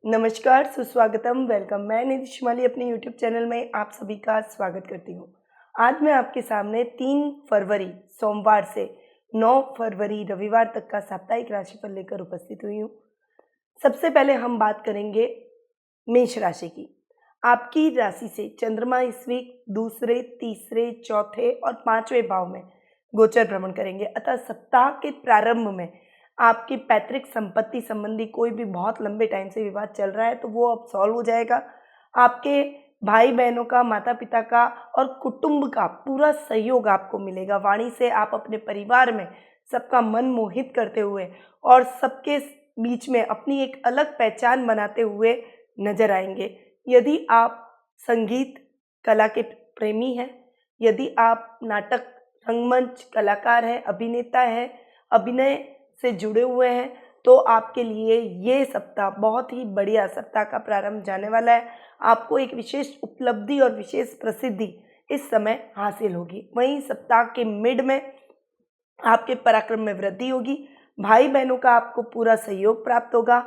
नमस्कार, सुस्वागतम, वेलकम। मैं निधि शिमाली अपने यूट्यूब चैनल में आप सभी का स्वागत करती हूँ। आज मैं आपके सामने 3 फरवरी सोमवार से 9 फरवरी रविवार तक का साप्ताहिक राशिफल लेकर उपस्थित हुई हूँ। सबसे पहले हम बात करेंगे मेष राशि की। आपकी राशि से चंद्रमा इस वीक दूसरे, तीसरे, चौथे और 5वें भाव में गोचर भ्रमण करेंगे। अतः सप्ताह के प्रारंभ में आपकी पैतृक संपत्ति संबंधी कोई भी बहुत लंबे टाइम से विवाद चल रहा है तो वो अब सॉल्व हो जाएगा। आपके भाई बहनों का, माता पिता का और कुटुंब का पूरा सहयोग आपको मिलेगा। वाणी से आप अपने परिवार में सबका मन मोहित करते हुए और सबके बीच में अपनी एक अलग पहचान बनाते हुए नजर आएंगे। यदि आप संगीत कला के प्रेमी हैं, यदि आप नाटक, रंगमंच कलाकार हैं, अभिनेता हैं, अभिनय से जुड़े हुए हैं, तो आपके लिए ये सप्ताह बहुत ही बढ़िया सप्ताह का प्रारंभ जाने वाला है। आपको एक विशेष उपलब्धि और विशेष प्रसिद्धि इस समय हासिल होगी। वहीं सप्ताह के मिड में आपके पराक्रम में वृद्धि होगी। भाई बहनों का आपको पूरा सहयोग प्राप्त होगा।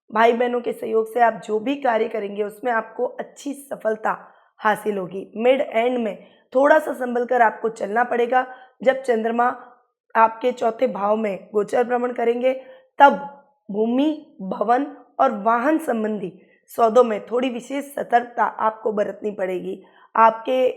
भाई बहनों के सहयोग से आप जो भी कार्य करेंगे उसमें आपको अच्छी सफलता हासिल होगी। मिड एंड में थोड़ा सा संभल कर आपको चलना पड़ेगा। जब चंद्रमा आपके चौथे भाव में गोचर भ्रमण करेंगे तब भूमि, भवन और वाहन संबंधी सौदों में थोड़ी विशेष सतर्कता आपको बरतनी पड़ेगी। आपके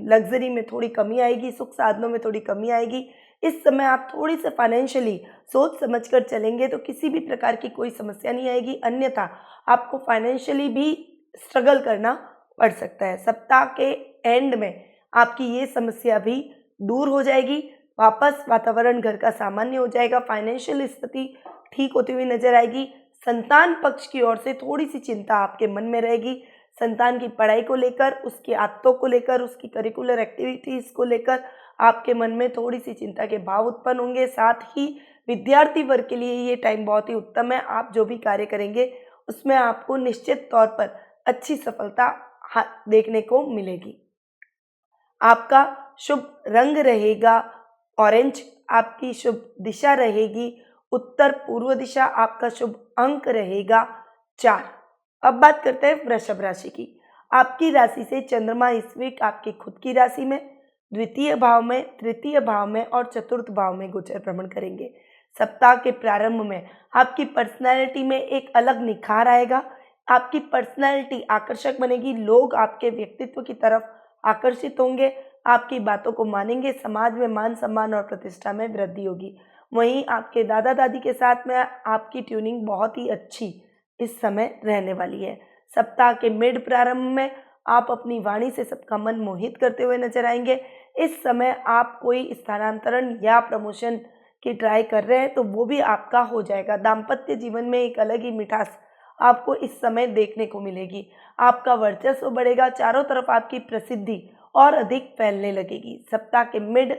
लग्जरी में थोड़ी कमी आएगी, सुख साधनों में थोड़ी कमी आएगी। इस समय आप थोड़ी से फाइनेंशियली सोच समझकर चलेंगे तो किसी भी प्रकार की कोई समस्या नहीं आएगी, अन्यथा आपको फाइनेंशियली भी स्ट्रगल करना पड़ सकता है। सप्ताह के एंड में आपकी ये समस्या भी दूर हो जाएगी। वापस वातावरण घर का सामान्य हो जाएगा। फाइनेंशियल स्थिति ठीक होती हुई नजर आएगी। संतान पक्ष की ओर से थोड़ी सी चिंता आपके मन में रहेगी। संतान की पढ़ाई को लेकर, उसकी आदतों को लेकर, उसकी करिकुलर एक्टिविटीज को लेकर आपके मन में थोड़ी सी चिंता के भाव उत्पन्न होंगे। साथ ही विद्यार्थी वर्ग के लिए ये टाइम बहुत ही उत्तम है। आप जो भी कार्य करेंगे उसमें आपको निश्चित तौर पर अच्छी सफलता देखने को मिलेगी। आपका शुभ रंग रहेगा ऑरेंज, आपकी शुभ दिशा रहेगी उत्तर पूर्व दिशा, आपका शुभ अंक रहेगा 4। अब बात करते हैं वृषभ राशि की। आपकी राशि से चंद्रमा इस वीक आपकी खुद की राशि में द्वितीय भाव में, तृतीय भाव में और चतुर्थ भाव में गोचर भ्रमण करेंगे। सप्ताह के प्रारंभ में आपकी पर्सनैलिटी में एक अलग निखार आएगा। आपकी पर्सनैलिटी आकर्षक बनेगी। लोग आपके व्यक्तित्व की तरफ आकर्षित होंगे, आपकी बातों को मानेंगे। समाज में मान सम्मान और प्रतिष्ठा में वृद्धि होगी। वहीं आपके दादा दादी के साथ में आपकी ट्यूनिंग बहुत ही अच्छी इस समय रहने वाली है। सप्ताह के मिड प्रारंभ में आप अपनी वाणी से सबका मन मोहित करते हुए नजर आएंगे। इस समय आप कोई स्थानांतरण या प्रमोशन की ट्राई कर रहे हैं तो वो भी आपका हो जाएगा। दाम्पत्य जीवन में एक अलग ही मिठास आपको इस समय देखने को मिलेगी। आपका वर्चस्व बढ़ेगा। चारों तरफ आपकी प्रसिद्धि और अधिक फैलने लगेगी। सप्ताह के मिड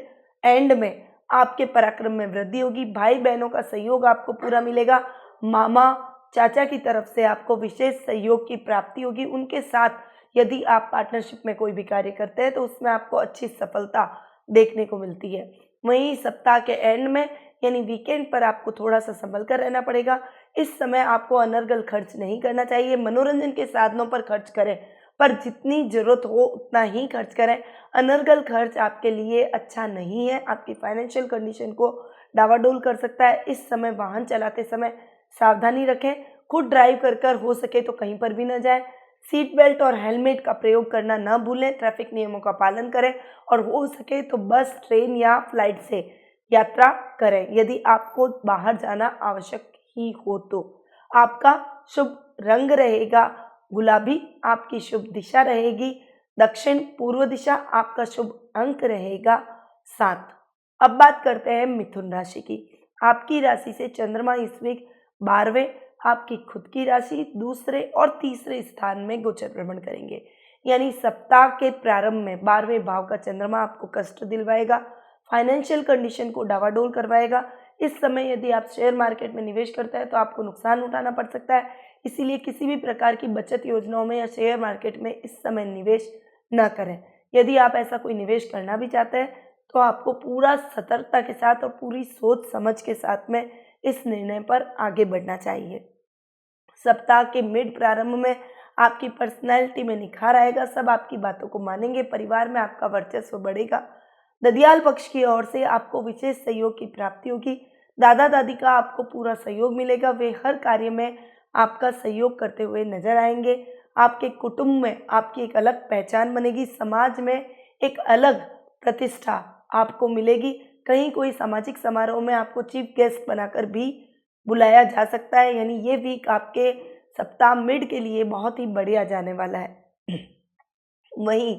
एंड में आपके पराक्रम में वृद्धि होगी। भाई बहनों का सहयोग आपको पूरा मिलेगा। मामा, चाचा की तरफ से आपको विशेष सहयोग की प्राप्ति होगी। उनके साथ यदि आप पार्टनरशिप में कोई भी कार्य करते हैं तो उसमें आपको अच्छी सफलता देखने को मिलती है। वहीं सप्ताह के एंड में यानी वीकेंड पर आपको थोड़ा सा संभल कर रहना पड़ेगा। इस समय आपको अनर्गल खर्च नहीं करना चाहिए। मनोरंजन के साधनों पर खर्च करें, पर जितनी जरूरत हो उतना ही खर्च करें। अनर्गल खर्च आपके लिए अच्छा नहीं है, आपकी फाइनेंशियल कंडीशन को डावाडोल कर सकता है। इस समय वाहन चलाते समय सावधानी रखें। खुद ड्राइव कर हो सके तो कहीं पर भी न जाएं। सीट बेल्ट और हेलमेट का प्रयोग करना न भूलें। ट्रैफिक नियमों का पालन करें और हो सके तो बस, ट्रेन या फ्लाइट से यात्रा करें यदि आपको बाहर जाना आवश्यक ही हो तो। आपका शुभ रंग रहेगा गुलाबी, आपकी शुभ दिशा रहेगी दक्षिण पूर्व दिशा, आपका शुभ अंक रहेगा 7। अब बात करते हैं मिथुन राशि की। आपकी राशि से चंद्रमा इस वीक 12वें, आपकी खुद की राशि दूसरे और तीसरे स्थान में गोचर भ्रमण करेंगे। यानी सप्ताह के प्रारंभ में 12वें भाव का चंद्रमा आपको कष्ट दिलवाएगा, फाइनेंशियल कंडीशन को डावाडोल करवाएगा। इस समय यदि आप शेयर मार्केट में निवेश करते हैं तो आपको नुकसान उठाना पड़ सकता है। इसीलिए किसी भी प्रकार की बचत योजनाओं में या शेयर मार्केट में इस समय निवेश न करें। यदि आप ऐसा कोई निवेश करना भी चाहते हैं तो आपको पूरा सतर्कता के साथ और पूरी सोच समझ के साथ में इस निर्णय पर आगे बढ़ना चाहिए। सप्ताह के मिड प्रारंभ में आपकी पर्सनैलिटी में निखार आएगा, सब आपकी बातों को मानेंगे, परिवार में आपका वर्चस्व बढ़ेगा। ददियाल पक्ष की ओर से आपको विशेष सहयोग की प्राप्ति होगी। दादा दादी का आपको पूरा सहयोग मिलेगा, वे हर कार्य में आपका सहयोग करते हुए नजर आएंगे। आपके कुटुंब में आपकी एक अलग पहचान बनेगी, समाज में एक अलग प्रतिष्ठा आपको मिलेगी। कहीं कोई सामाजिक समारोह में आपको चीफ गेस्ट बनाकर भी बुलाया जा सकता है, यानी ये वीक आपके सप्ताह मिड के लिए बहुत ही बढ़िया जाने वाला है। वहीं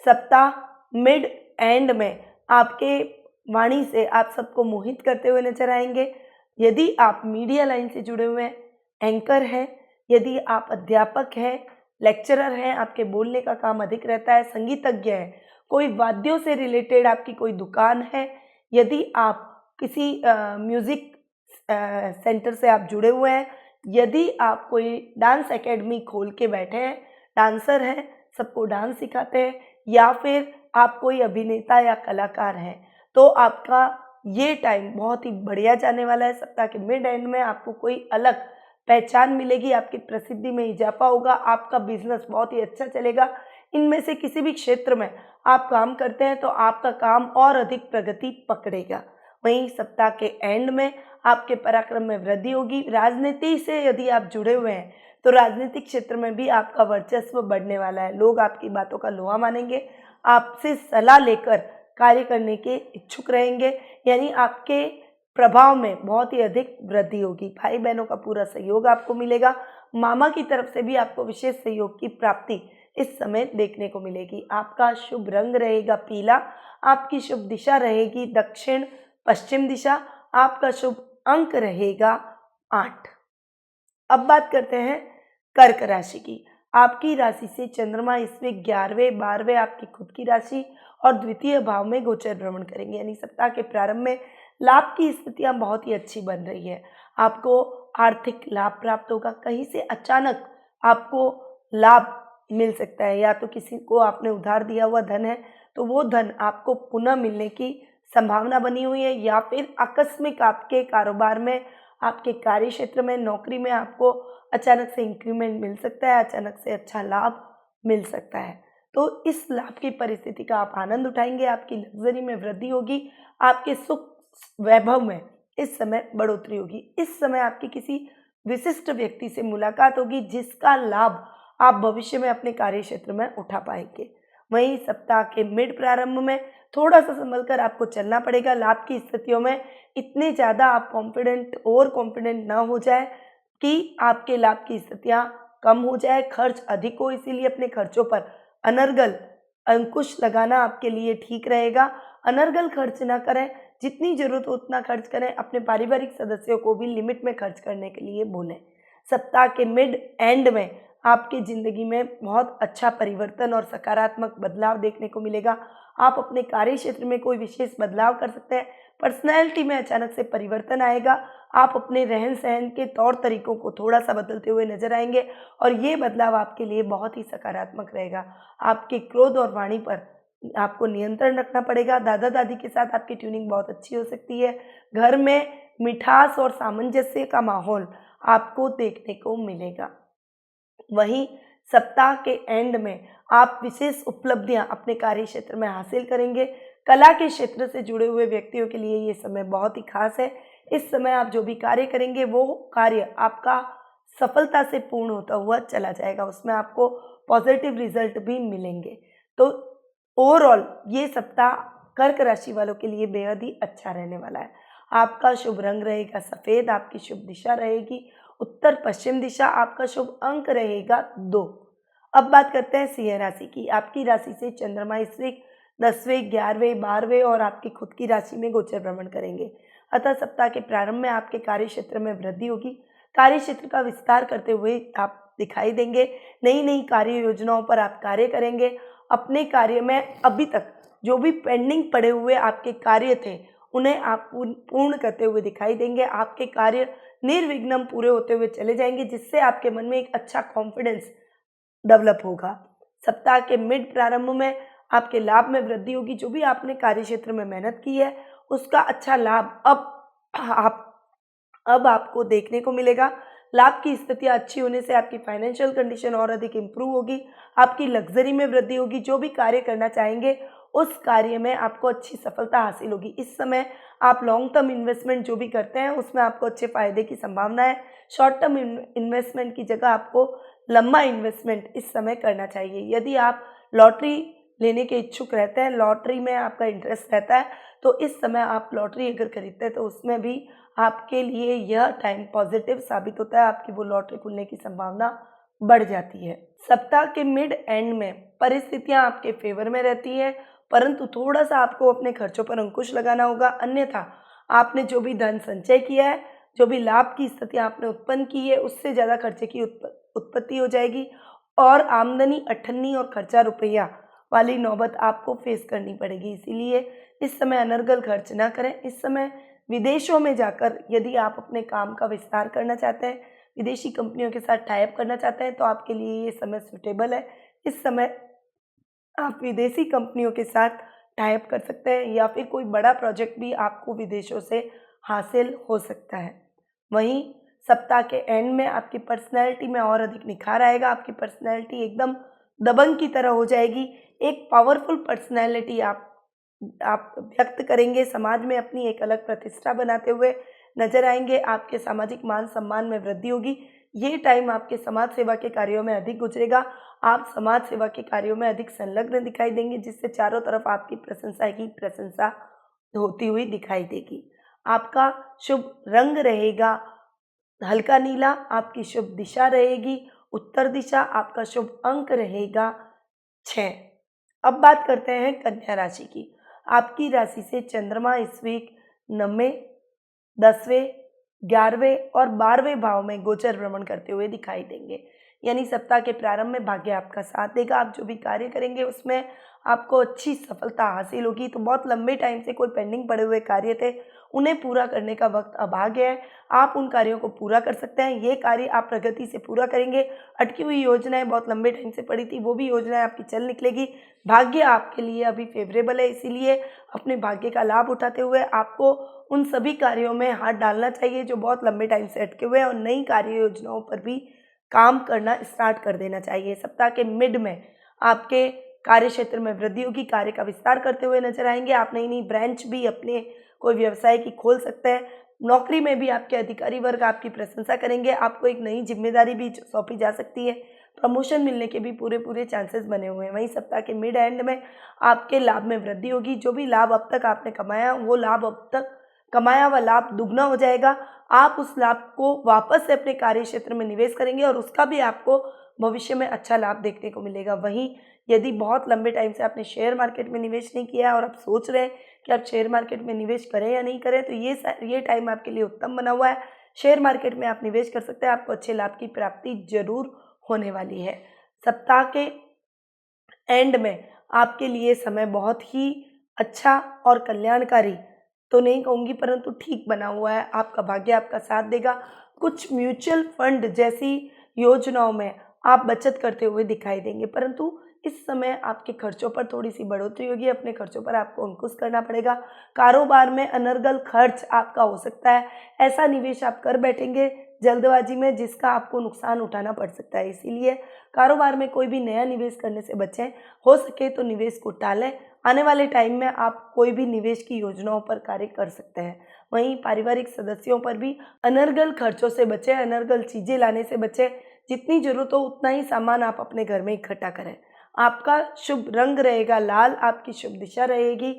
सप्ताह मिड एंड में आपके वाणी से आप सबको मोहित करते हुए नजर आएंगे। यदि आप मीडिया लाइन से जुड़े हुए हैं, एंकर हैं, यदि आप अध्यापक हैं, लेक्चरर हैं, आपके बोलने का काम अधिक रहता है, संगीतज्ञ हैं, कोई वाद्यों से रिलेटेड आपकी कोई दुकान है, यदि आप किसी म्यूज़िक सेंटर से आप जुड़े हुए हैं, यदि आप कोई डांस एकेडमी खोल के बैठे हैं, डांसर हैं, सबको डांस सिखाते हैं, या फिर आप कोई अभिनेता या कलाकार हैं, तो आपका ये टाइम बहुत ही बढ़िया जाने वाला है। सप्ताह के मिड एंड में आपको कोई अलग पहचान मिलेगी, आपकी प्रसिद्धि में इजाफा होगा, आपका बिजनेस बहुत ही अच्छा चलेगा। इनमें से किसी भी क्षेत्र में आप काम करते हैं तो आपका काम और अधिक प्रगति पकड़ेगा। वहीं सप्ताह के एंड में आपके पराक्रम में वृद्धि होगी। राजनीति से यदि आप जुड़े हुए हैं तो राजनीतिक क्षेत्र में भी आपका वर्चस्व बढ़ने वाला है, लोग आपकी बातों का लोहा मानेंगे, आपसे सलाह लेकर कार्य करने के इच्छुक रहेंगे, यानी आपके प्रभाव में बहुत ही अधिक वृद्धि होगी। भाई बहनों का पूरा सहयोग आपको मिलेगा, मामा की तरफ से भी आपको विशेष सहयोग की प्राप्ति इस समय देखने को मिलेगी। आपका शुभ रंग रहेगा पीला, आपकी शुभ दिशा रहेगी दक्षिण पश्चिम दिशा, आपका शुभ अंक रहेगा 8। अब बात करते हैं कर्क राशि की। आपकी राशि से चंद्रमा इसमें 11वें 12वें आपकी खुद की राशि और द्वितीय भाव में गोचर भ्रमण करेंगे, यानी सप्ताह के प्रारंभ में लाभ की स्थितियां बहुत ही अच्छी बन रही है। आपको आर्थिक लाभ प्राप्त होगा, कहीं से अचानक आपको लाभ मिल सकता है, या तो किसी को आपने उधार दिया हुआ धन है तो वो धन आपको पुनः मिलने की संभावना बनी हुई है, या फिर आकस्मिक आपके कारोबार में, आपके कार्य क्षेत्र में, नौकरी में आपको अचानक से इंक्रीमेंट मिल सकता है, अचानक से अच्छा लाभ मिल सकता है। तो इस लाभ की परिस्थिति का आप आनंद उठाएंगे, आपकी लग्जरी में वृद्धि होगी, आपके सुख वैभव में इस समय बढ़ोतरी होगी। इस समय आपकी किसी विशिष्ट व्यक्ति से मुलाकात होगी जिसका लाभ आप भविष्य में अपने कार्य क्षेत्र में उठा पाएंगे। वहीं सप्ताह के मिड प्रारंभ में थोड़ा सा संभल कर आपको चलना पड़ेगा। लाभ की स्थितियों में इतने ज़्यादा आप ओवर कॉन्फिडेंट ना हो जाए कि आपके लाभ की स्थितियाँ कम हो जाए, खर्च अधिक हो, इसीलिए अपने खर्चों पर अनर्गल अंकुश लगाना आपके लिए ठीक रहेगा। अनर्गल खर्च ना करें, जितनी ज़रूरत हो उतना खर्च करें, अपने पारिवारिक सदस्यों को भी लिमिट में खर्च करने के लिए बोलें। सप्ताह के मिड एंड में आपकी ज़िंदगी में बहुत अच्छा परिवर्तन और सकारात्मक बदलाव देखने को मिलेगा। आप अपने कार्य क्षेत्र में कोई विशेष बदलाव कर सकते हैं, पर्सनैलिटी में अचानक से परिवर्तन आएगा, आप अपने रहन सहन के तौर तरीकों को थोड़ा सा बदलते हुए नजर आएंगे और ये बदलाव आपके लिए बहुत ही सकारात्मक रहेगा। आपके क्रोध और वाणी पर आपको नियंत्रण रखना पड़ेगा। दादा दादी के साथ आपकी ट्यूनिंग बहुत अच्छी हो सकती है। घर में मिठास और सामंजस्य का माहौल आपको देखने को मिलेगा। वहीं सप्ताह के एंड में आप विशेष उपलब्धियां अपने कार्य क्षेत्र में हासिल करेंगे। कला के क्षेत्र से जुड़े हुए व्यक्तियों के लिए ये समय बहुत ही खास है। इस समय आप जो भी कार्य करेंगे वो कार्य आपका सफलता से पूर्ण होता हुआ चला जाएगा, उसमें आपको पॉजिटिव रिजल्ट भी मिलेंगे। तो ओवरऑल ये सप्ताह कर्क राशि वालों के लिए बेहद ही अच्छा रहने वाला है। आपका शुभ रंग रहेगा सफ़ेद, आपकी शुभ दिशा रहेगी उत्तर पश्चिम दिशा, आपका शुभ अंक रहेगा 2। अब बात करते हैं सिंह राशि की। आपकी राशि से चंद्रमा इस वीक 10वें 11वें 12वें और आपकी खुद की राशि में गोचर भ्रमण करेंगे, अतः सप्ताह के प्रारंभ में आपके कार्य क्षेत्र में वृद्धि होगी। कार्य क्षेत्र का विस्तार करते हुए आप दिखाई देंगे, नई नई कार्य योजनाओं पर आप कार्य करेंगे। अपने कार्य में अभी तक जो भी पेंडिंग पड़े हुए आपके कार्य थे उन्हें आप पूर्ण करते हुए दिखाई देंगे। आपके कार्य निर्विघ्न पूरे होते हुए चले जाएंगे, जिससे आपके मन में एक अच्छा कॉन्फिडेंस डेवलप होगा। सप्ताह के मिड प्रारंभ में आपके लाभ में वृद्धि होगी। जो भी आपने कार्य क्षेत्र में मेहनत की है उसका अच्छा लाभ अब आपको देखने को मिलेगा। लाभ की स्थितियाँ अच्छी होने से आपकी फाइनेंशियल कंडीशन और अधिक इम्प्रूव होगी, आपकी लग्जरी में वृद्धि होगी। जो भी कार्य करना चाहेंगे उस कार्य में आपको अच्छी सफलता हासिल होगी। इस समय आप लॉन्ग टर्म इन्वेस्टमेंट जो भी करते हैं उसमें आपको अच्छे फायदे की संभावना है। शॉर्ट टर्म इन्वेस्टमेंट की जगह आपको लंबा इन्वेस्टमेंट इस समय करना चाहिए। यदि आप लॉटरी लेने के इच्छुक रहते हैं, लॉटरी में आपका इंटरेस्ट रहता है, तो इस समय आप लॉटरी अगर खरीदते हैं तो उसमें भी आपके लिए यह टाइम पॉजिटिव साबित होता है, आपकी वो लॉटरी खुलने की संभावना बढ़ जाती है। सप्ताह के मिड एंड में परिस्थितियां आपके फेवर में रहती है, परंतु थोड़ा सा आपको अपने खर्चों पर अंकुश लगाना होगा, अन्यथा आपने जो भी धन संचय किया है, जो भी लाभ की स्थिति आपने उत्पन्न की है, उससे ज़्यादा खर्चे की उत्पत्ति हो जाएगी और आमदनी अठन्नी और खर्चा रुपया वाली नौबत आपको फेस करनी पड़ेगी। इसीलिए इस समय अनर्गल खर्च ना करें। इस समय विदेशों में जाकर यदि आप अपने काम का विस्तार करना चाहते हैं, विदेशी कंपनियों के साथ टाई अप करना चाहते हैं, तो आपके लिए ये समय सूटेबल है। इस समय आप विदेशी कंपनियों के साथ टाई अप कर सकते हैं या फिर कोई बड़ा प्रोजेक्ट भी आपको विदेशों से हासिल हो सकता है। वहीं सप्ताह के एंड में आपकी पर्सनैलिटी में और अधिक निखार आएगा, आपकी पर्सनैलिटी एकदम दबंग की तरह हो जाएगी। एक पावरफुल पर्सनैलिटी आप व्यक्त करेंगे, समाज में अपनी एक अलग प्रतिष्ठा बनाते हुए नजर आएंगे, आपके सामाजिक मान सम्मान में वृद्धि होगी। ये टाइम आपके समाज सेवा के कार्यों में अधिक गुजरेगा, आप समाज सेवा के कार्यों में अधिक संलग्न दिखाई देंगे, जिससे चारों तरफ आपकी प्रशंसा ही प्रशंसा होती हुई दिखाई देगी। आपका शुभ रंग रहेगा हल्का नीला, आपकी शुभ दिशा रहेगी उत्तर दिशा, आपका शुभ अंक रहेगा 6। अब बात करते हैं कन्या राशि की। आपकी राशि से चंद्रमा इस वीक 9वें, 10वें, 11वें और 12वें भाव में गोचर भ्रमण करते हुए दिखाई देंगे। यानी सप्ताह के प्रारंभ में भाग्य आपका साथ देगा, आप जो भी कार्य करेंगे उसमें आपको अच्छी सफलता हासिल होगी। तो बहुत लंबे टाइम से कोई पेंडिंग पड़े हुए कार्य थे, उन्हें पूरा करने का वक्त अब आ गया है, आप उन कार्यों को पूरा कर सकते हैं। ये कार्य आप प्रगति से पूरा करेंगे। अटकी हुई योजनाएं बहुत लंबे टाइम से पड़ी थी, वो भी योजनाएं आपकी चल निकलेगी। भाग्य आपके लिए अभी फेवरेबल है, इसीलिए अपने भाग्य का लाभ उठाते हुए आपको उन सभी कार्यों में हाथ डालना चाहिए जो बहुत लंबे टाइम से अटके हुए हैं, और नई कार्य योजनाओं पर भी काम करना स्टार्ट कर देना चाहिए। सप्ताह के मिड में आपके कार्य क्षेत्र में वृद्धि होगी, कार्य का विस्तार करते हुए नजर आएंगे। आप नई नई ब्रांच भी अपने कोई व्यवसाय की खोल सकते हैं। नौकरी में भी आपके अधिकारी वर्ग आपकी प्रशंसा करेंगे, आपको एक नई जिम्मेदारी भी सौंपी जा सकती है, प्रमोशन मिलने के भी पूरे चांसेस बने हुए हैं। वहीं सप्ताह के मिड एंड में आपके लाभ में वृद्धि होगी, जो भी लाभ अब तक आपने कमाया वो लाभ अब तक कमाया हुआ लाभ दुगना हो जाएगा। आप उस लाभ को वापस से अपने कार्य क्षेत्र में निवेश करेंगे और उसका भी आपको भविष्य में अच्छा लाभ देखने को मिलेगा। वहीं यदि बहुत लंबे टाइम से आपने शेयर मार्केट में निवेश नहीं किया है और आप सोच रहे हैं कि आप शेयर मार्केट में निवेश करें या नहीं करें, तो ये टाइम आपके लिए उत्तम बना हुआ है। शेयर मार्केट में आप निवेश कर सकते हैं, आपको अच्छे लाभ की प्राप्ति जरूर होने वाली है। सप्ताह के एंड में आपके लिए समय बहुत ही अच्छा और कल्याणकारी तो नहीं कहूँगी, परंतु ठीक बना हुआ है। आपका भाग्य आपका साथ देगा। कुछ म्यूचुअल फंड जैसी योजनाओं में आप बचत करते हुए दिखाई देंगे, परंतु इस समय आपके खर्चों पर थोड़ी सी बढ़ोतरी होगी, अपने खर्चों पर आपको अंकुश करना पड़ेगा। कारोबार में अनर्गल खर्च आपका हो सकता है, ऐसा निवेश आप कर बैठेंगे जल्दबाजी में जिसका आपको नुकसान उठाना पड़ सकता है। इसीलिए कारोबार में कोई भी नया निवेश करने से बचें, हो सके तो निवेश को टालें। आने वाले टाइम में आप कोई भी निवेश की योजनाओं पर कार्य कर सकते हैं। वहीं पारिवारिक सदस्यों पर भी अनर्गल खर्चों से बचें, अनर्गल चीज़ें लाने से बचें। जितनी जरूरत हो उतना ही सामान आप अपने घर में इकट्ठा करें। आपका शुभ रंग रहेगा लाल, आपकी शुभ दिशा रहेगी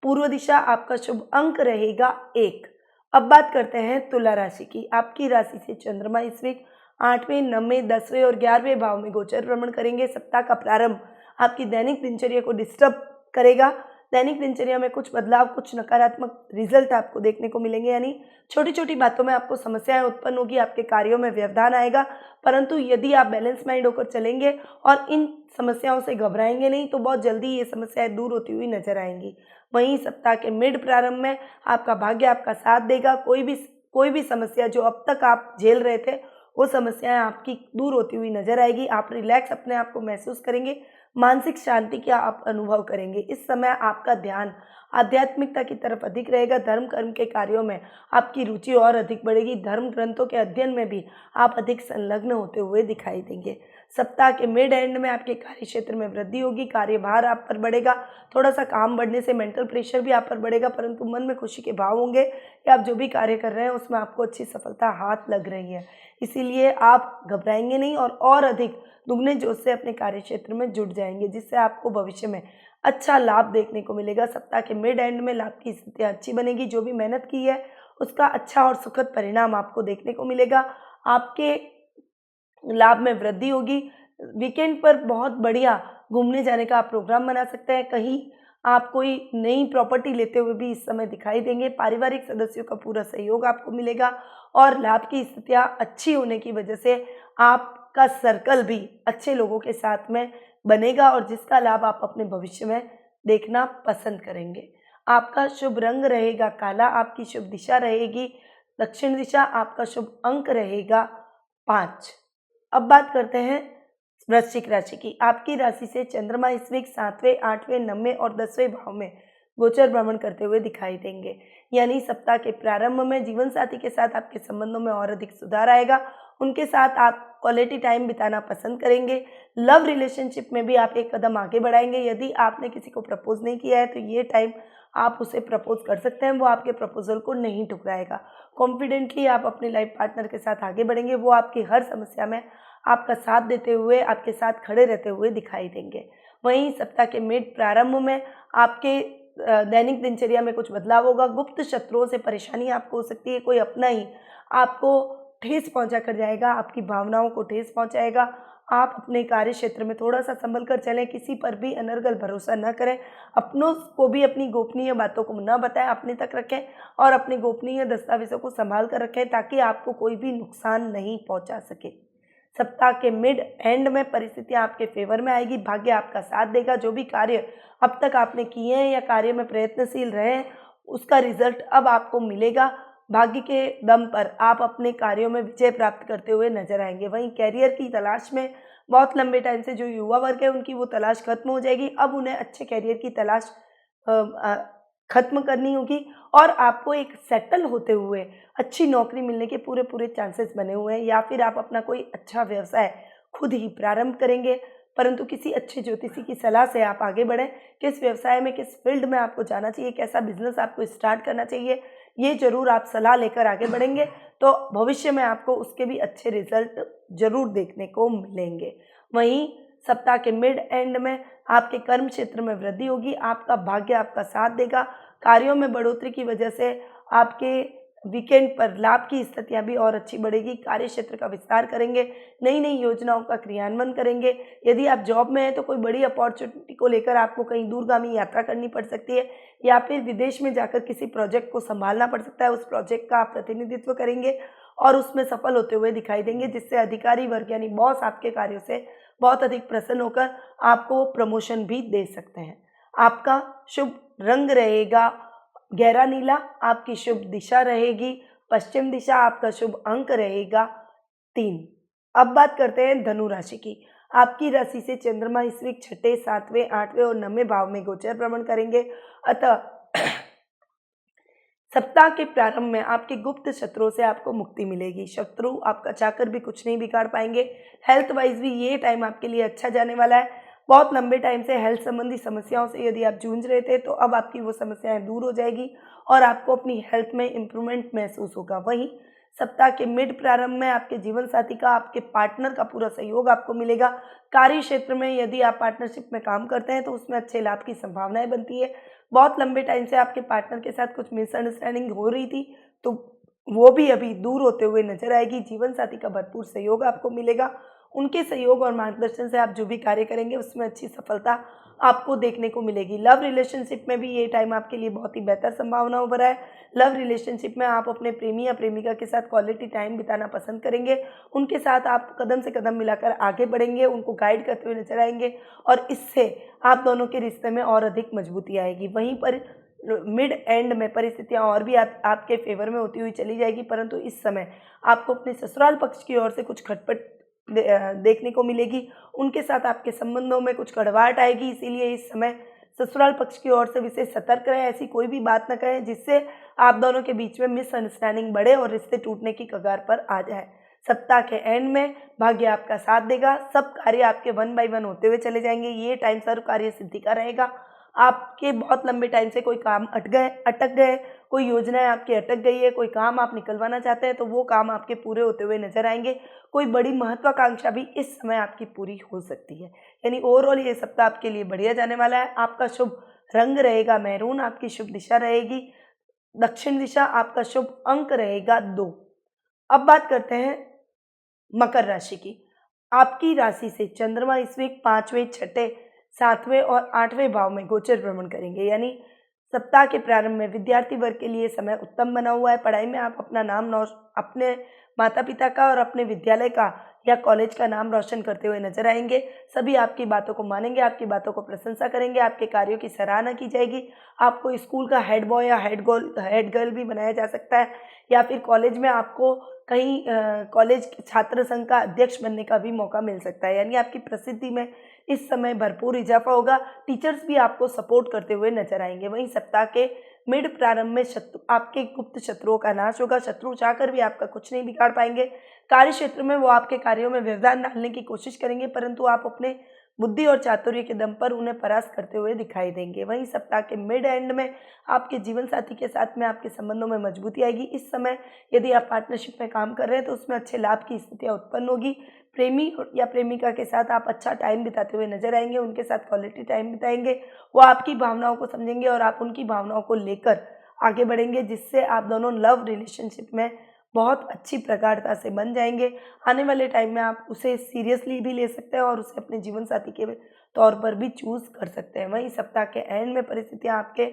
पूर्व दिशा, आपका शुभ अंक रहेगा 1। अब बात करते हैं तुला राशि की। आपकी राशि से चंद्रमा इस वीक 8वें, 9वें, 10वें और 11वें भाव में गोचर भ्रमण करेंगे। सप्ताह का प्रारंभ आपकी दैनिक दिनचर्या को डिस्टर्ब करेगा। दैनिक दिनचर्या में कुछ बदलाव, कुछ नकारात्मक रिजल्ट आपको देखने को मिलेंगे, यानी छोटी छोटी बातों में आपको समस्याएं उत्पन्न होगी, आपके कार्यों में व्यवधान आएगा। परंतु यदि आप बैलेंस माइंड होकर चलेंगे और इन समस्याओं से घबराएंगे नहीं, तो बहुत जल्दी ये समस्याएं दूर होती हुई नजर आएंगी। वहीं सप्ताह के मिड प्रारंभ में आपका भाग्य आपका साथ देगा। कोई भी समस्या जो अब तक आप झेल रहे थे, वो समस्याएं आपकी दूर होती हुई नजर आएगी। आप रिलैक्स अपने आप को महसूस करेंगे, मानसिक शांति का आप अनुभव करेंगे। इस समय आपका ध्यान आध्यात्मिकता की तरफ अधिक रहेगा। धर्म कर्म के कार्यों में आपकी रुचि और अधिक बढ़ेगी। धर्म ग्रंथों के अध्ययन में भी आप अधिक संलग्न होते हुए दिखाई देंगे। सप्ताह के मिड एंड में आपके कार्य क्षेत्र में वृद्धि होगी। कार्यभार आप पर बढ़ेगा। थोड़ा सा काम बढ़ने से मेंटल प्रेशर भी आप पर बढ़ेगा, परंतु मन में खुशी के भाव होंगे कि आप जो भी कार्य कर रहे हैं उसमें आपको अच्छी सफलता हाथ लग रही है। इसीलिए आप घबराएंगे नहीं और अधिक दुगने जोश से अपने कार्य क्षेत्र में जुट जाएंगे, जिससे आपको भविष्य में अच्छा लाभ देखने को मिलेगा। सप्ताह के मिड एंड में लाभ की स्थितियाँ अच्छी बनेगी। जो भी मेहनत की है उसका अच्छा और सुखद परिणाम आपको देखने को मिलेगा। आपके लाभ में वृद्धि होगी। वीकेंड पर बहुत बढ़िया घूमने जाने का आप प्रोग्राम बना सकते हैं। कहीं आप कोई नई प्रॉपर्टी लेते हुए भी इस समय दिखाई देंगे। पारिवारिक सदस्यों का पूरा सहयोग आपको मिलेगा और लाभ की स्थितियाँ अच्छी होने की वजह से आपका सर्कल भी अच्छे लोगों के साथ में बनेगा और जिसका लाभ आप अपने भविष्य में देखना पसंद करेंगे। आपका शुभ रंग रहेगा काला। आपकी शुभ दिशा रहेगी दक्षिण दिशा। आपका शुभ अंक रहेगा 5। अब बात करते हैं वृश्चिक राशि की। आपकी राशि से चंद्रमा इस वीक 7वें, 8वें, 9वें और 10वें भाव में गोचर भ्रमण करते हुए दिखाई देंगे। यानी सप्ताह के प्रारंभ में जीवन साथी के साथ आपके संबंधों में और अधिक सुधार आएगा। उनके साथ आप क्वालिटी टाइम बिताना पसंद करेंगे। लव रिलेशनशिप में भी आप एक कदम आगे बढ़ाएंगे। यदि आपने किसी को प्रपोज नहीं किया है तो ये टाइम आप उसे प्रपोज कर सकते हैं, वो आपके प्रपोजल को नहीं ठुकराएगा। कॉन्फिडेंटली आप अपने लाइफ पार्टनर के साथ आगे बढ़ेंगे। वो आपकी हर समस्या में आपका साथ देते हुए, आपके साथ खड़े रहते हुए दिखाई देंगे। वहीं सप्ताह के मिड प्रारंभ में आपके दैनिक दिनचर्या में कुछ बदलाव होगा। गुप्त शत्रुओं से परेशानी आपको हो सकती है। कोई अपना ही आपको ठेस पहुंचा कर जाएगा, आपकी भावनाओं को ठेस पहुंचाएगा। आप अपने कार्य क्षेत्र में थोड़ा सा संभल कर चलें। किसी पर भी अनर्गल भरोसा न करें। अपनों को भी अपनी गोपनीय बातों को न बताएं, अपने तक रखें और अपने गोपनीय दस्तावेजों को संभाल कर रखें ताकि आपको कोई भी नुकसान नहीं पहुंचा सके। सप्ताह के मिड एंड में परिस्थितियां आपके फेवर में आएगी। भाग्य आपका साथ देगा। जो भी कार्य अब तक आपने किए हैं या कार्य में प्रयत्नशील रहे हैं उसका रिजल्ट अब आपको मिलेगा। भाग्य के दम पर आप अपने कार्यों में विजय प्राप्त करते हुए नजर आएंगे। वहीं कैरियर की तलाश में बहुत लंबे टाइम से जो युवा वर्ग है उनकी वो तलाश खत्म हो जाएगी। अब उन्हें अच्छे कैरियर की तलाश खत्म करनी होगी और आपको एक सेटल होते हुए अच्छी नौकरी मिलने के पूरे चांसेस बने हुए हैं। या फिर आप अपना कोई अच्छा व्यवसाय खुद ही प्रारंभ करेंगे, परंतु किसी अच्छे ज्योतिषी की सलाह से आप आगे बढ़ें। किस व्यवसाय में, किस फील्ड में आपको जाना चाहिए, कैसा बिजनेस आपको स्टार्ट करना चाहिए, ये जरूर आप सलाह लेकर आगे बढ़ेंगे तो भविष्य में आपको उसके भी अच्छे रिजल्ट जरूर देखने को मिलेंगे। वहीं सप्ताह के मिड एंड में आपके कर्म क्षेत्र में वृद्धि होगी। आपका भाग्य आपका साथ देगा। कार्यों में बढ़ोतरी की वजह से आपके वीकेंड पर लाभ की स्थितियां भी और अच्छी बढ़ेगी। कार्य क्षेत्र का विस्तार करेंगे। नई नई योजनाओं का क्रियान्वयन करेंगे। यदि आप जॉब में हैं तो कोई बड़ी अपॉर्चुनिटी को लेकर आपको कहीं दूरगामी यात्रा करनी पड़ सकती है या फिर विदेश में जाकर किसी प्रोजेक्ट को संभालना पड़ सकता है। उस प्रोजेक्ट का आप प्रतिनिधित्व करेंगे और उसमें सफल होते हुए दिखाई देंगे, जिससे अधिकारी वर्ग यानी बॉस आपके कार्यों से बहुत अधिक प्रसन्न होकर आपको प्रमोशन भी दे सकते हैं। आपका शुभ रंग रहेगा गहरा नीला। आपकी शुभ दिशा रहेगी पश्चिम दिशा। आपका शुभ अंक रहेगा 3। अब बात करते हैं धनु राशि की। आपकी राशि से चंद्रमा इस वीक 6, 7वें, 8वें और 9वें भाव में गोचर भ्रमण करेंगे। अतः सप्ताह के प्रारंभ में आपके गुप्त शत्रुओं से आपको मुक्ति मिलेगी। शत्रु आपका चाहकर भी कुछ नहीं बिगाड़ पाएंगे। हेल्थ वाइज भी ये टाइम आपके लिए अच्छा जाने वाला है। बहुत लंबे टाइम से हेल्थ संबंधी समस्याओं से यदि आप जूझ रहे थे तो अब आपकी वो समस्याएं दूर हो जाएगी और आपको अपनी हेल्थ में इम्प्रूवमेंट महसूस होगा। वहीं सप्ताह के मिड प्रारंभ में आपके जीवन साथी का, आपके पार्टनर का पूरा सहयोग आपको मिलेगा। कार्य क्षेत्र में यदि आप पार्टनरशिप में काम करते हैं तो उसमें अच्छे लाभ की संभावनाएं बनती है। बहुत लंबे टाइम से आपके पार्टनर के साथ कुछ मिसअंडरस्टैंडिंग हो रही थी तो वो भी अभी दूर होते हुए नजर आएगी। जीवन साथी का भरपूर सहयोग आपको मिलेगा। उनके सहयोग और मार्गदर्शन से आप जो भी कार्य करेंगे उसमें अच्छी सफलता आपको देखने को मिलेगी। लव रिलेशनशिप में भी ये टाइम आपके लिए बहुत ही बेहतर संभावनाओं भरा है। लव रिलेशनशिप में आप अपने प्रेमी या प्रेमिका के साथ क्वालिटी टाइम बिताना पसंद करेंगे। उनके साथ आप कदम से कदम मिलाकर आगे बढ़ेंगे, उनको गाइड करते हुए नजर आएंगे और इससे आप दोनों के रिश्ते में और अधिक मजबूती आएगी। वहीं पर मिड एंड में परिस्थितियां और भी आपके फेवर में होती हुई चली जाएगी, परंतु इस समय आपको अपने ससुराल पक्ष की ओर से कुछ खटपट देखने को मिलेगी। उनके साथ आपके संबंधों में कुछ कड़वाहट आएगी, इसीलिए इस समय ससुराल पक्ष की ओर से विशेष सतर्क रहें, ऐसी कोई भी बात न कहें जिससे आप दोनों के बीच में मिसअंडरस्टैंडिंग बढ़े और रिश्ते टूटने की कगार पर आ जाए। सप्ताह के एंड में भाग्य आपका साथ देगा, सब कार्य आपके वन बाय वन होते हुए चले जाएंगे। ये टाइम सर्व कार्य सिद्धि का रहेगा। आपके बहुत लंबे टाइम से कोई काम अटक गए, कोई योजनाएं आपकी अटक गई है, कोई काम आप निकलवाना चाहते हैं तो वो काम आपके पूरे होते हुए नजर आएंगे। कोई बड़ी महत्वाकांक्षा भी इस समय आपकी पूरी हो सकती है। यानी ओवरऑल ये सप्ताह आपके लिए बढ़िया जाने वाला है। आपका शुभ रंग रहेगा मैरून, आपकी शुभ दिशा रहेगी दक्षिण दिशा, आपका शुभ अंक रहेगा 2। अब बात करते हैं मकर राशि की। आपकी राशि से चंद्रमा इस वीक 5वें, 6ठे, 7वें और 8वें भाव में गोचर भ्रमण करेंगे। यानी सप्ताह के प्रारंभ में विद्यार्थी वर्ग के लिए समय उत्तम बना हुआ है। पढ़ाई में आप अपना नाम अपने माता पिता का और अपने विद्यालय का या कॉलेज का नाम रोशन करते हुए नजर आएंगे। सभी आपकी बातों को मानेंगे, आपकी बातों को प्रशंसा करेंगे, आपके कार्यों की सराहना की जाएगी। आपको स्कूल का हेड बॉय या हेड गर्ल भी बनाया जा सकता है, या फिर कॉलेज में आपको कहीं कॉलेज छात्र संघ का अध्यक्ष बनने का भी मौका मिल सकता है। यानी आपकी प्रसिद्धि में इस समय भरपूर इजाफा होगा। टीचर्स भी आपको सपोर्ट करते हुए नजर आएंगे। वहीं सप्ताह के मिड प्रारंभ में आपके गुप्त शत्रुओं का नाश होगा। शत्रु चाहकर भी आपका कुछ नहीं बिगाड़ पाएंगे। कार्य क्षेत्र में वो आपके कार्यों में व्यवधान डालने की कोशिश करेंगे, परंतु आप अपने बुद्धि और चातुर्य के दम पर उन्हें परास्त करते हुए दिखाई देंगे। वहीं सप्ताह के मिड एंड में आपके जीवन साथी के साथ में आपके संबंधों में मजबूती आएगी। इस समय यदि आप पार्टनरशिप में काम कर रहे हैं तो उसमें अच्छे लाभ की स्थितियां उत्पन्न होगी। प्रेमी या प्रेमिका के साथ आप अच्छा टाइम बिताते हुए नजर आएंगे, उनके साथ क्वालिटी टाइम बिताएंगे। वो आपकी भावनाओं को समझेंगे और आप उनकी भावनाओं को लेकर आगे बढ़ेंगे, जिससे आप दोनों लव रिलेशनशिप में बहुत अच्छी प्रगाढ़ता से बन जाएंगे। आने वाले टाइम में आप उसे सीरियसली भी ले सकते हैं और उसे अपने जीवन साथी के तौर पर भी चूज कर सकते हैं। वहीं सप्ताह के एंड में परिस्थितियां आपके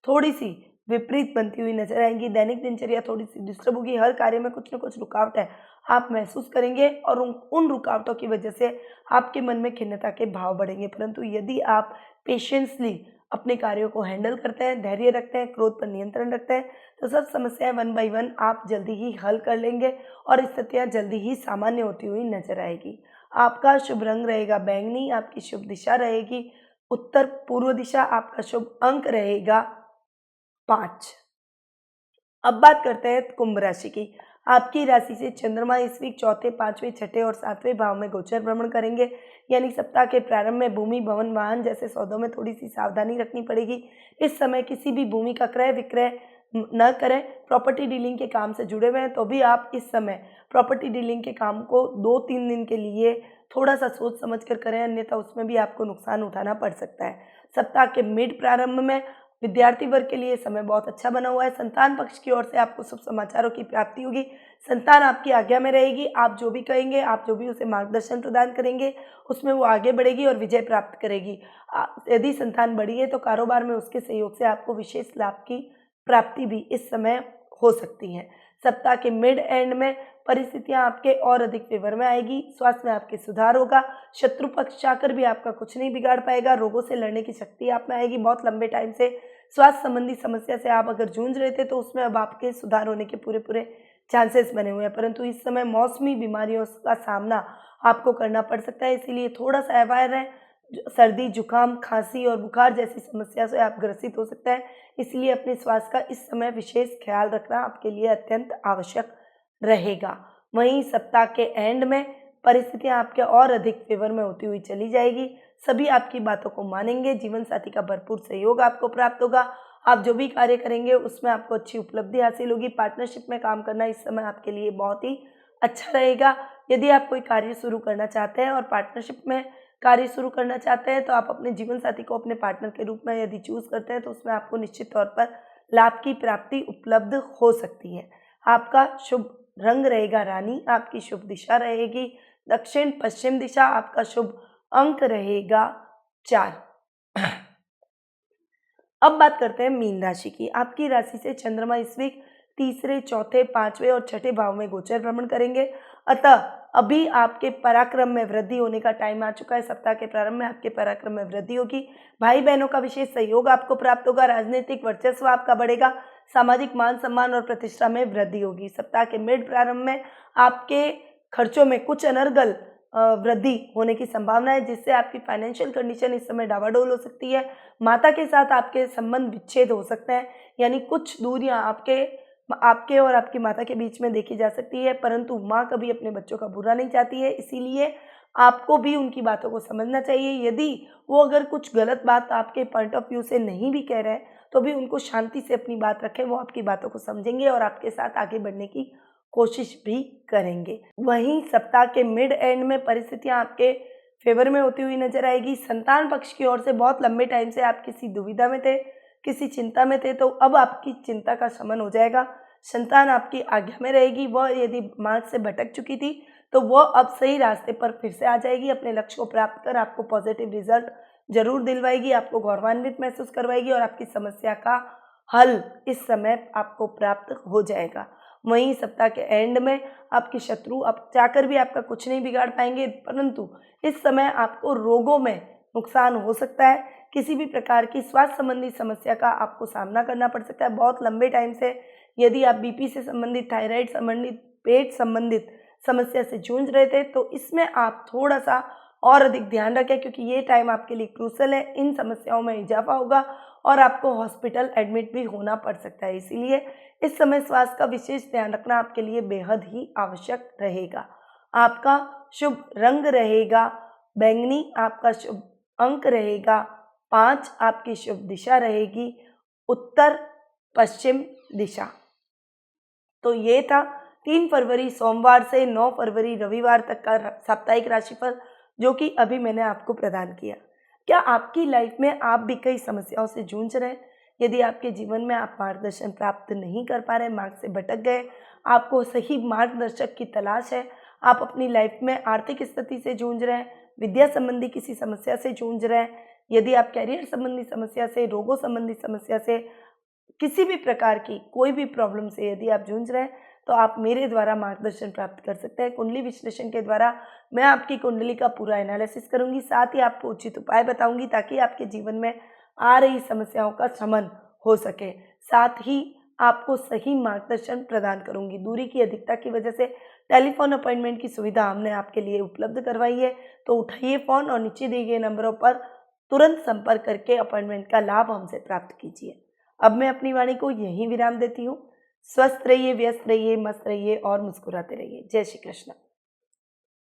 थोड़ी सी विपरीत बनती हुई नजर आएंगी। दैनिक दिनचर्या थोड़ी सी डिस्टर्ब होगी। हर कार्य में कुछ न कुछ रुकावट है आप महसूस करेंगे और उन रुकावटों की वजह से आपके मन में खिन्नता के भाव बढ़ेंगे। परंतु यदि आप पेशेंसली अपने कार्यों को हैंडल करते हैं, धैर्य रखते हैं, क्रोध पर नियंत्रण रखते हैं, तो सब समस्याएं वन बाय वन आप जल्दी ही हल कर लेंगे और स्थितियां जल्दी ही सामान्य होती हुई नजर आएगी। आपका शुभ रंग रहेगा बैंगनी, आपकी शुभ दिशा रहेगी उत्तर पूर्व दिशा, आपका शुभ अंक रहेगा 5। अब बात करते हैं कुंभ राशि की। आपकी राशि से चंद्रमा इस वीक 4थे, 5वें, 6ठे और 7वें भाव में गोचर भ्रमण करेंगे। यानी सप्ताह के प्रारंभ में भूमि, भवन, वाहन जैसे सौदों में थोड़ी सी सावधानी रखनी पड़ेगी। इस समय किसी भी भूमि का क्रय विक्रय न करें। प्रॉपर्टी डीलिंग के काम से जुड़े हुए हैं तो भी आप इस समय प्रॉपर्टी डीलिंग के काम को 2-3 दिन के लिए थोड़ा सा सोच समझ कर करें, अन्यथा उसमें भी आपको नुकसान उठाना पड़ सकता है। सप्ताह के मिड प्रारंभ में विद्यार्थी वर्ग के लिए समय बहुत अच्छा बना हुआ है। संतान पक्ष की ओर से आपको शुभ समाचारों की प्राप्ति होगी। संतान आपकी आज्ञा में रहेगी। आप जो भी कहेंगे, आप जो भी उसे मार्गदर्शन प्रदान करेंगे, उसमें वो आगे बढ़ेगी और विजय प्राप्त करेगी। यदि संतान बड़ी है तो कारोबार में उसके सहयोग से आपको विशेष लाभ की प्राप्ति भी इस समय हो सकती है। सप्ताह के मिड एंड में परिस्थितियां आपके और अधिक फेवर में आएगी। स्वास्थ्य में आपके सुधार होगा। शत्रु पक्ष चाहकर भी आपका कुछ नहीं बिगाड़ पाएगा। रोगों से लड़ने की शक्ति आप में आएगी। बहुत लंबे टाइम से स्वास्थ्य संबंधी समस्या से आप अगर जूझ रहे थे तो उसमें अब आपके सुधार होने के पूरे चांसेस बने हुए हैं, परंतु इस समय मौसमी बीमारियों का सामना आपको करना पड़ सकता है। इसीलिए थोड़ा सा अवेयर रहें। सर्दी, जुकाम, खांसी और बुखार जैसी समस्या से आप ग्रसित हो सकते हैं। इसलिए अपने स्वास्थ्य का इस समय विशेष ख्याल रखना आपके लिए अत्यंत आवश्यक रहेगा। वहीं सप्ताह के एंड में परिस्थितियां आपके और अधिक फेवर में होती हुई चली जाएगी। सभी आपकी बातों को मानेंगे। जीवन साथी का भरपूर सहयोग आपको प्राप्त होगा। आप जो भी कार्य करेंगे उसमें आपको अच्छी उपलब्धि हासिल होगी। पार्टनरशिप में काम करना इस समय आपके लिए बहुत ही अच्छा रहेगा। यदि आप कोई कार्य शुरू करना चाहते हैं और पार्टनरशिप में कार्य शुरू करना चाहते हैं तो आप अपने जीवन साथी को अपने पार्टनर के रूप में यदि चूज करते हैं तो उसमें आपको निश्चित तौर पर लाभ की प्राप्ति उपलब्ध हो सकती है। आपका शुभ रंग रहेगा रानी, आपकी शुभ दिशा रहेगी दक्षिण पश्चिम दिशा, आपका शुभ अंक रहेगा 4। अब बात करते हैं मीन राशि की। आपकी राशि से चंद्रमा इस वीक 3रे, 4थे, 5वें और 6ठे भाव में गोचर भ्रमण करेंगे। अतः अभी आपके पराक्रम में वृद्धि होने का टाइम आ चुका है। सप्ताह के प्रारंभ में आपके पराक्रम में वृद्धि होगी। भाई बहनों का विशेष सहयोग आपको प्राप्त होगा। राजनीतिक वर्चस्व आपका बढ़ेगा। सामाजिक मान सम्मान और प्रतिष्ठा में वृद्धि होगी। सप्ताह के मिड प्रारंभ में आपके खर्चों में कुछ अनर्गल वृद्धि होने की संभावना है, जिससे आपकी फाइनेंशियल कंडीशन इस समय डावाडोल हो सकती है। माता के साथ आपके संबंध विच्छेद हो सकते हैं, यानी कुछ दूरियां आपके और आपकी माता के बीच में देखी जा सकती है, परंतु माँ कभी अपने बच्चों का बुरा नहीं चाहती है, इसीलिए आपको भी उनकी बातों को समझना चाहिए। यदि वो अगर कुछ गलत बात आपके पॉइंट ऑफ व्यू से नहीं भी कह रहे हैं, तो भी उनको शांति से अपनी बात रखें, वो आपकी बातों को समझेंगे और आपके साथ आगे बढ़ने की कोशिश भी करेंगे। वहीं सप्ताह के मिड एंड में परिस्थितियां आपके फेवर में होती हुई नजर आएगी। संतान पक्ष की ओर से बहुत लंबे टाइम से आप किसी दुविधा में थे, किसी चिंता में थे, तो अब आपकी चिंता का शमन हो जाएगा। संतान आपकी आज्ञा में रहेगी। वह यदि मार्ग से भटक चुकी थी तो वह अब सही रास्ते पर फिर से आ जाएगी। अपने लक्ष्य को प्राप्त कर आपको पॉजिटिव रिजल्ट जरूर दिलवाएगी, आपको गौरवान्वित महसूस करवाएगी और आपकी समस्या का हल इस समय आपको प्राप्त हो जाएगा। वहीं सप्ताह के एंड में आपके शत्रु अब चाहकर भी आपका कुछ नहीं बिगाड़ पाएंगे, परंतु इस समय आपको रोगों में नुकसान हो सकता है। किसी भी प्रकार की स्वास्थ्य संबंधी समस्या का आपको सामना करना पड़ सकता है। बहुत लंबे टाइम से यदि आप बीपी से संबंधित, थायराइड संबंधित, पेट संबंधित समस्या से जूझ रहे थे, तो इसमें आप थोड़ा सा और अधिक ध्यान रखें, क्योंकि ये टाइम आपके लिए क्रूशल है। इन समस्याओं में इजाफा होगा और आपको हॉस्पिटल एडमिट भी होना पड़ सकता है, इसीलिए इस समय स्वास्थ्य का विशेष ध्यान रखना आपके लिए बेहद ही आवश्यक रहेगा। आपका शुभ रंग रहेगा बैंगनी, आपका शुभ अंक रहेगा 5, आपकी शुभ दिशा रहेगी उत्तर पश्चिम दिशा। तो ये था 3 फरवरी सोमवार से 9 फरवरी रविवार तक का साप्ताहिक राशिफल, जो कि अभी मैंने आपको प्रदान किया। क्या आपकी लाइफ में आप भी कई समस्याओं से जूझ रहे हैं? यदि आपके जीवन में आप मार्गदर्शन प्राप्त नहीं कर पा रहे, मार्ग से भटक गए, आपको सही मार्गदर्शक की तलाश है, आप अपनी लाइफ में आर्थिक स्थिति से जूझ रहे हैं, विद्या संबंधी किसी समस्या से जूझ रहे हैं, यदि आप कैरियर संबंधी समस्या से, रोगों संबंधी समस्या से, किसी भी प्रकार की कोई भी प्रॉब्लम से यदि आप जूझ रहे हैं, तो आप मेरे द्वारा मार्गदर्शन प्राप्त कर सकते हैं। कुंडली विश्लेषण के द्वारा मैं आपकी कुंडली का पूरा एनालिसिस करूंगी, साथ ही आपको उचित उपाय बताऊंगी, ताकि आपके जीवन में आ रही समस्याओं का शमन हो सके। साथ ही आपको सही मार्गदर्शन प्रदान करूंगी। दूरी की अधिकता की वजह से टेलीफोन अपॉइंटमेंट की सुविधा हमने आपके लिए उपलब्ध करवाई है, तो उठाइए फ़ोन और नीचे दिए गए नंबरों पर तुरंत संपर्क करके अपॉइंटमेंट का लाभ हमसे प्राप्त कीजिए। अब मैं अपनी वाणी को यहीं विराम देती हूँ। स्वस्थ रहिए, व्यस्त रहिए, मस्त रहिए और मुस्कुराते रहिए। जय श्री कृष्ण।